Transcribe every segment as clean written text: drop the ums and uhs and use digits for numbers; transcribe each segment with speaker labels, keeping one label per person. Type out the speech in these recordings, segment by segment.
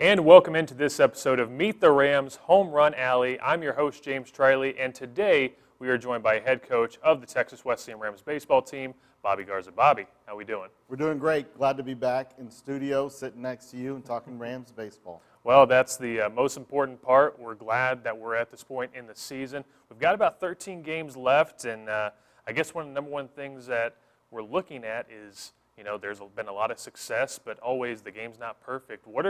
Speaker 1: And welcome into this episode of Meet the Rams Home Run Alley. I'm your host, James Trietley, and today we are joined by head coach of the Texas Wesleyan Rams baseball team, Bobby Garza. Bobby, how we doing?
Speaker 2: We're doing great. Glad to be back in studio, sitting next to you and talking Rams baseball.
Speaker 1: Well, that's the most important part. We're glad that we're at this point in the season. We've got about 13 games left, and I guess one of the number one things that we're looking at is, there's been a lot of success, but always the game's not perfect. What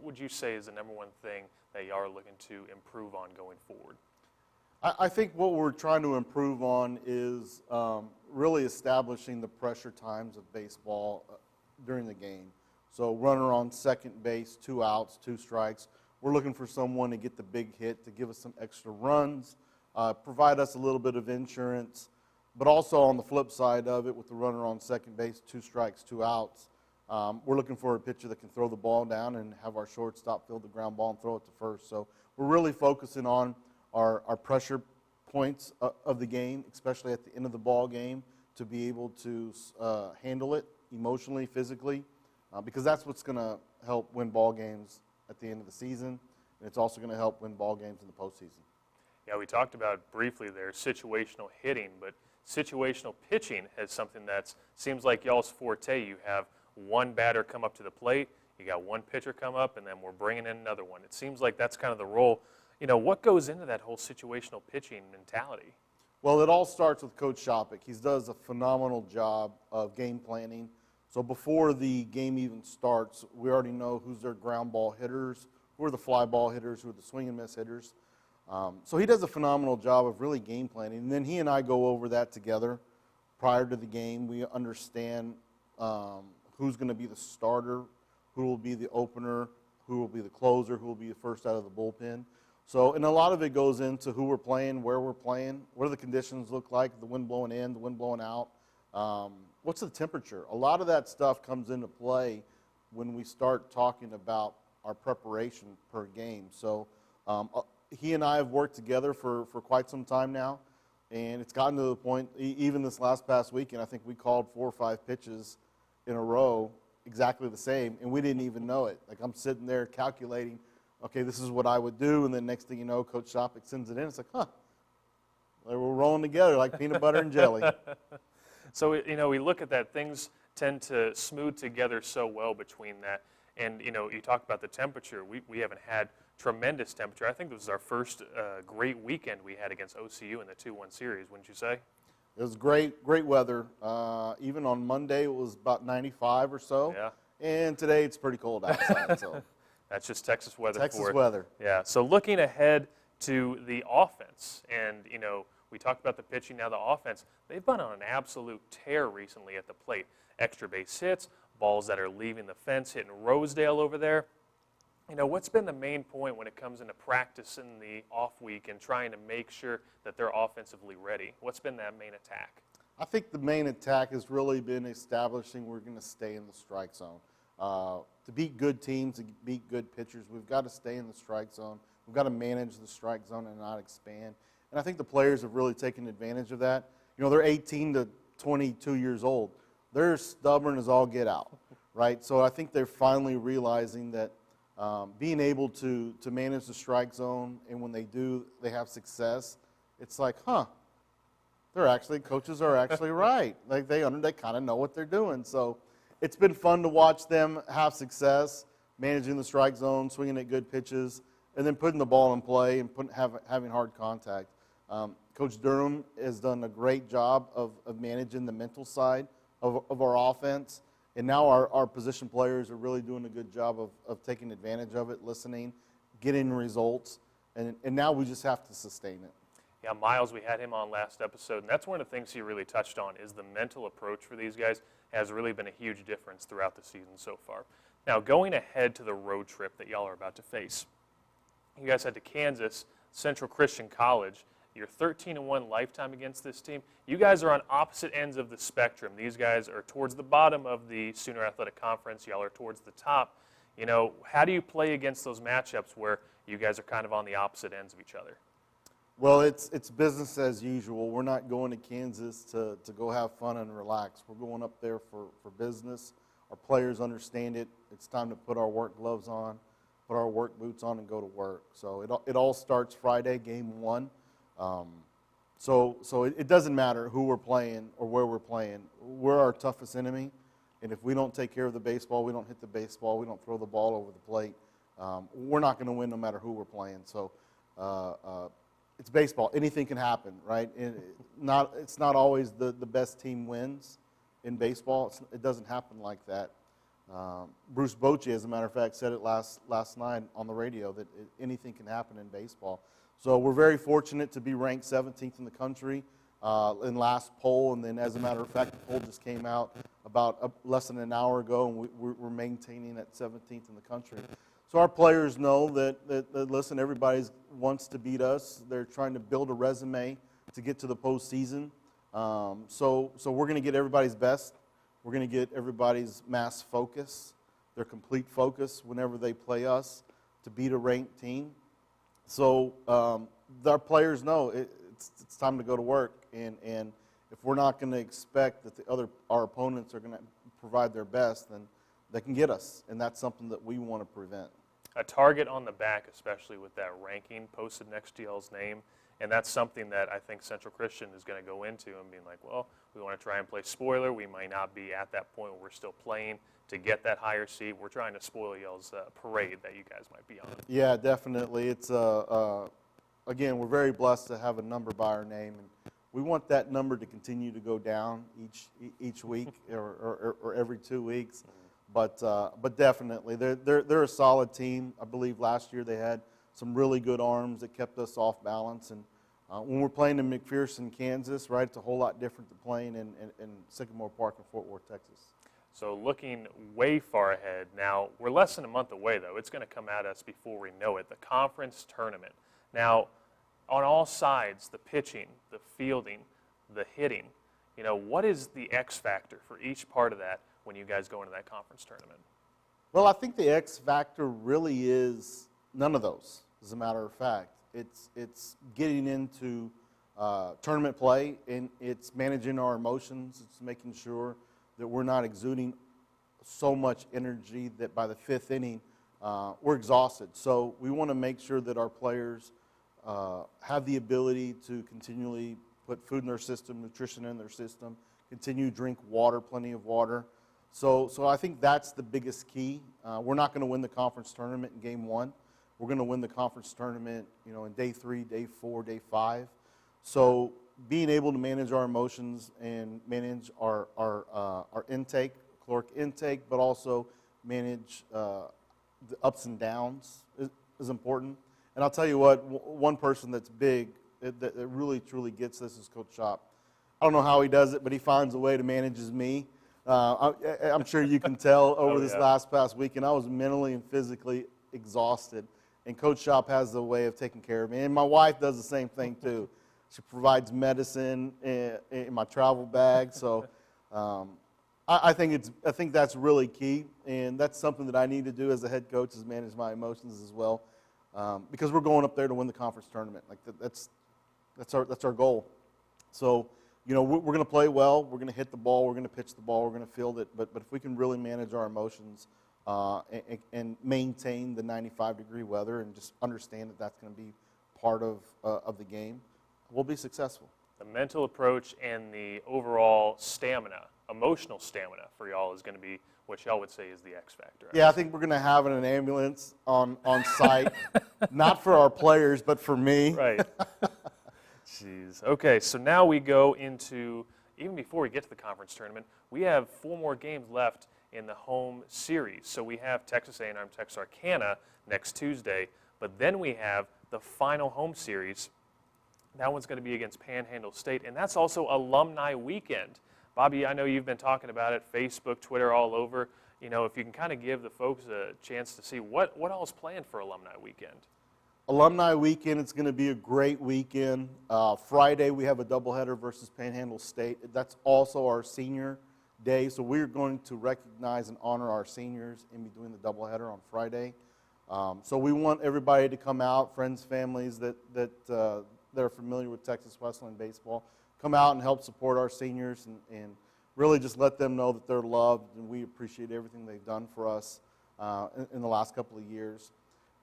Speaker 1: would you say is the number one thing that y'all are looking to improve on going forward?
Speaker 2: I think what we're trying to improve on is really establishing the pressure times of baseball during the game. So runner on second base, 2 outs, 2 strikes. We're looking for someone to get the big hit, to give us some extra runs, provide us a little bit of insurance. But also on the flip side of it, with the runner on second base, 2 strikes, 2 outs, we're looking for a pitcher that can throw the ball down and have our shortstop field the ground ball and throw it to first. So we're really focusing on our pressure points of the game, especially at the end of the ball game, to be able to handle it emotionally, physically, because that's what's going to help win ball games at the end of the season, and it's also going to help win ball games in the postseason.
Speaker 1: Yeah, we talked about briefly there situational hitting, but situational pitching is something that seems like y'all's forte. You have one batter come up to the plate, you got one pitcher come up, and then we're bringing in another one. It seems like that's kind of the role. What goes into that whole situational pitching mentality?
Speaker 2: Well, it all starts with Coach Shopik. He does a phenomenal job of game planning. So before the game even starts, we already know who's their ground ball hitters, who are the fly ball hitters, who are the swing and miss hitters. So he does a phenomenal job of really game planning. And then he and I go over that together prior to the game. We understand who's going to be the starter, who will be the opener, who will be the closer, who will be the first out of the bullpen. So, and a lot of it goes into who we're playing, where we're playing, what do the conditions look like, the wind blowing in, the wind blowing out, what's the temperature. A lot of that stuff comes into play when we start talking about our preparation per game. So he and I have worked together for quite some time now, and it's gotten to the point, even this past weekend, I think we called 4 or 5 pitches in a row exactly the same, and we didn't even know it. Like, I'm sitting there calculating, okay, this is what I would do, and then next thing you know, Coach Shopik sends it in. It's like, we're rolling together like peanut butter and jelly.
Speaker 1: So, we look at that. Things tend to smooth together so well between that. And, you talk about the temperature. We haven't had tremendous temperature. I think this was our first great weekend we had against OCU in the 2-1 series, wouldn't you say?
Speaker 2: It was great weather. Even on Monday, it was about 95 or so.
Speaker 1: Yeah.
Speaker 2: And today, it's pretty cold outside. So
Speaker 1: that's just Texas weather.
Speaker 2: Texas weather.
Speaker 1: Yeah. So looking ahead to the offense, and, we talked about the pitching, now the offense. They've been on an absolute tear recently at the plate. Extra base hits, balls that are leaving the fence, hitting Rosedale over there. What's been the main point when it comes into practice in the off week and trying to make sure that they're offensively ready? What's been that main attack?
Speaker 2: I think the main attack has really been establishing we're going to stay in the strike zone. To beat good teams, to beat good pitchers, we've got to stay in the strike zone. We've got to manage the strike zone and not expand. And I think the players have really taken advantage of that. They're 18 to 22 years old. They're stubborn as all get out, right? So I think they're finally realizing that being able to manage the strike zone, and when they do, they have success, it's like, coaches are actually right. Like they kind of know what they're doing. So it's been fun to watch them have success, managing the strike zone, swinging at good pitches, and then putting the ball in play and having hard contact. Coach Durham has done a great job of managing the mental side of our offense. And now our position players are really doing a good job of taking advantage of it, listening, getting results, and now we just have to sustain it.
Speaker 1: Yeah, Miles, we had him on last episode, and that's one of the things he really touched on is the mental approach for these guys has really been a huge difference throughout the season so far. Now, going ahead to the road trip that y'all are about to face, you guys head to Kansas Central Christian College. You're 13-1 lifetime against this team. You guys are on opposite ends of the spectrum. These guys are towards the bottom of the Sooner Athletic Conference. Y'all are towards the top. How do you play against those matchups where you guys are kind of on the opposite ends of each other?
Speaker 2: Well, it's business as usual. We're not going to Kansas to go have fun and relax. We're going up there for business. Our players understand it. It's time to put our work gloves on, put our work boots on and go to work. So it all starts Friday, game 1. So it doesn't matter who we're playing or where we're playing. We're our toughest enemy, and if we don't take care of the baseball, we don't hit the baseball, we don't throw the ball over the plate, we're not going to win no matter who we're playing. So it's baseball. Anything can happen, right? It's not always the best team wins in baseball. It doesn't happen like that. Bruce Bochy, as a matter of fact, said it last night on the radio that anything can happen in baseball. So we're very fortunate to be ranked 17th in the country in last poll, and then as a matter of fact, the poll just came out about less than an hour ago, and we're maintaining at 17th in the country. So our players know that listen, everybody wants to beat us. They're trying to build a resume to get to the postseason. So we're going to get everybody's best. We're going to get everybody's mass focus, their complete focus whenever they play us to beat a ranked team. So our players know it's time to go to work, and if we're not going to expect that our opponents are going to provide their best, then they can get us, and that's something that we want to prevent.
Speaker 1: A target on the back, especially with that ranking posted next to y'all's name, and that's something that I think Central Christian is going to go into and being like, well, we want to try and play spoiler. We might not be at that point where we're still playing to get that higher seed. We're trying to spoil y'all's parade that you guys might be on.
Speaker 2: Yeah, definitely. It's again, we're very blessed to have a number by our name, and we want that number to continue to go down each week or every 2 weeks. But definitely, they're a solid team. I believe last year they had some really good arms that kept us off balance. And when we're playing in McPherson, Kansas, right, it's a whole lot different than playing in Sycamore Park in Fort Worth, Texas.
Speaker 1: So looking way far ahead, now we're less than a month away, though. It's going to come at us before we know it, the conference tournament. Now, on all sides, the pitching, the fielding, the hitting, what is the X factor for each part of that when you guys go into that conference tournament?
Speaker 2: Well, I think the X factor really is none of those, as a matter of fact. It's getting into tournament play, and it's managing our emotions. It's making sure that we're not exuding so much energy that by the 5th inning, we're exhausted. So we want to make sure that our players have the ability to continually put food in their system, nutrition in their system, continue to drink water, plenty of water. So I think that's the biggest key. We're not going to win the conference tournament in game 1. We're going to win the conference tournament, in day 3, day 4, day 5. So being able to manage our emotions and manage our intake, caloric intake, but also manage the ups and downs is important. And I'll tell you what, one person that's big, that really truly gets this is Coach Shop. I don't know how he does it, but he finds a way to manage me. I'm sure you can tell over this past weekend, I was mentally and physically exhausted. And Coach Shop has a way of taking care of me. And my wife does the same thing, too. She provides medicine in my travel bag. So I think that's really key. And that's something that I need to do as a head coach, is manage my emotions as well. Because we're going up there to win the conference tournament. That's our goal. So, we're going to play well. We're going to hit the ball. We're going to pitch the ball. We're going to field it. But if we can really manage our emotions and maintain the 95-degree weather and just understand that that's going to be part of the game, we'll be successful.
Speaker 1: The mental approach and the overall stamina, emotional stamina for y'all is going to be what y'all would say is the X factor.
Speaker 2: Yeah, I think we're going to have an ambulance on site, not for our players, but for me.
Speaker 1: Right. Jeez. Okay, so now we go into, even before we get to the conference tournament, we have 4 more games left in the home series. So we have Texas A&M Texarkana next Tuesday, but then we have the final home series. That one's going to be against Panhandle State, and that's also Alumni Weekend. Bobby, I know you've been talking about it, Facebook, Twitter, all over. If you can kind of give the folks a chance to see what all is planned for Alumni Weekend.
Speaker 2: Alumni Weekend, it's going to be a great weekend. Friday, we have a doubleheader versus Panhandle State. That's also our senior day, so we're going to recognize and honor our seniors in doing the doubleheader on Friday. So we want everybody to come out, friends, families that are familiar with Texas Wesleyan baseball, come out and help support our seniors and really just let them know that they're loved, and we appreciate everything they've done for us in the last couple of years.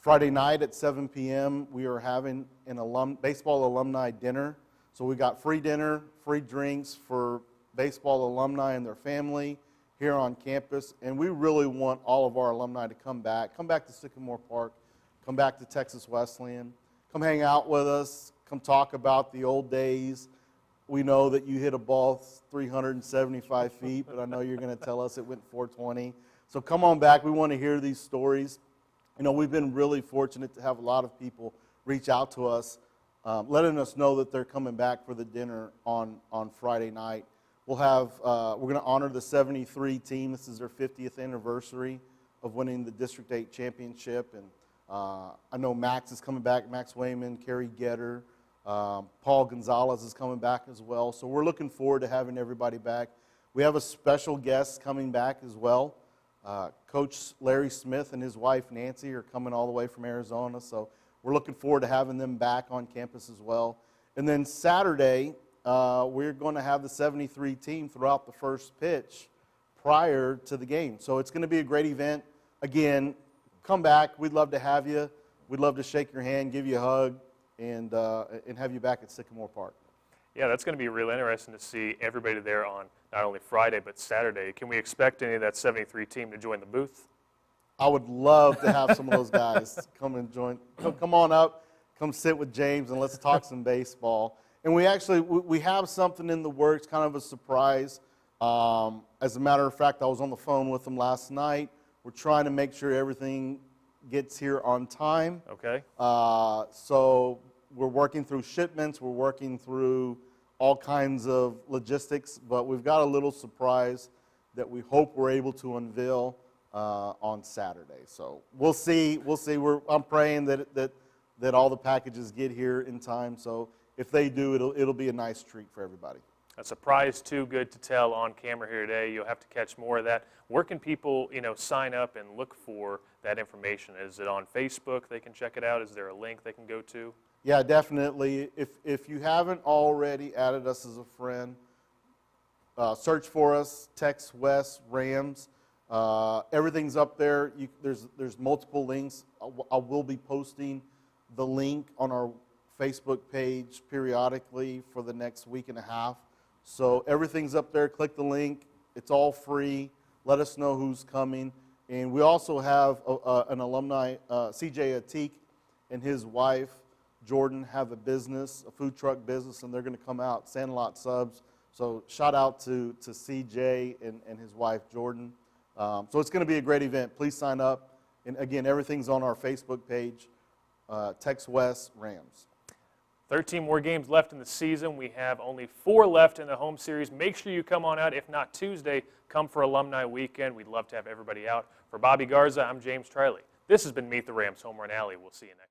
Speaker 2: Friday night at 7 p.m., we are having an baseball alumni dinner. So we got free dinner, free drinks for baseball alumni and their family here on campus. And we really want all of our alumni to come back to Sycamore Park, come back to Texas Wesleyan, come hang out with us, come talk about the old days. We know that you hit a ball 375 feet, but I know you're going to tell us it went 420. So come on back. We want to hear these stories. You know, we've been really fortunate to have a lot of people reach out to us, letting us know that they're coming back for the dinner on Friday night. We're going to honor the 73 team. This is their 50th anniversary of winning the District 8 championship. And I know Max is coming back, Max Wayman, Kerry Getter. Paul Gonzalez is coming back as well. So we're looking forward to having everybody back. We have a special guest coming back as well. Coach Larry Smith and his wife Nancy are coming all the way from Arizona. So we're looking forward to having them back on campus as well. And then Saturday, we're going to have the 73 team throughout the first pitch prior to the game. So it's going to be a great event. Again, come back. We'd love to have you. We'd love to shake your hand, give you a hug, and have you back at Sycamore Park.
Speaker 1: Yeah, that's going to be real interesting to see everybody there on not only Friday but Saturday. Can we expect any of that 73 team to join the booth?
Speaker 2: I would love to have some of those guys come and join. Come on up, come sit with James, and let's talk some baseball. And we have something in the works, kind of a surprise. As a matter of fact, I was on the phone with them last night. We're trying to make sure everything gets here on time.
Speaker 1: Okay.
Speaker 2: So we're working through shipments. We're working through all kinds of logistics. But we've got a little surprise that we hope we're able to unveil on Saturday. So we'll see. We'll see. I'm praying that all the packages get here in time. So if they do, it'll be a nice treat for everybody.
Speaker 1: A surprise too good to tell on camera here today. You'll have to catch more of that. Where can people, sign up and look for that information? Is it on Facebook? They can check it out. Is there a link they can go to?
Speaker 2: Yeah, definitely. If you haven't already added us as a friend, search for us. Text West Rams. Everything's up there. There's multiple links. I will be posting the link on our Facebook page periodically for the next week and a half. So everything's up there. Click the link. It's all free. Let us know who's coming. And we also have an alumni, CJ Atik and his wife, Jordan, have a business, a food truck business, and they're going to come out, Sandlot Subs. So shout out to CJ and his wife, Jordan. So it's going to be a great event. Please sign up. And again, everything's on our Facebook page, Tex West Rams.
Speaker 1: 13 more games left in the season. We have only 4 left in the home series. Make sure you come on out. If not Tuesday, come for Alumni Weekend. We'd love to have everybody out. For Bobby Garza, I'm James Trietley. This has been Meet the Rams Home Run Alley. We'll see you next time.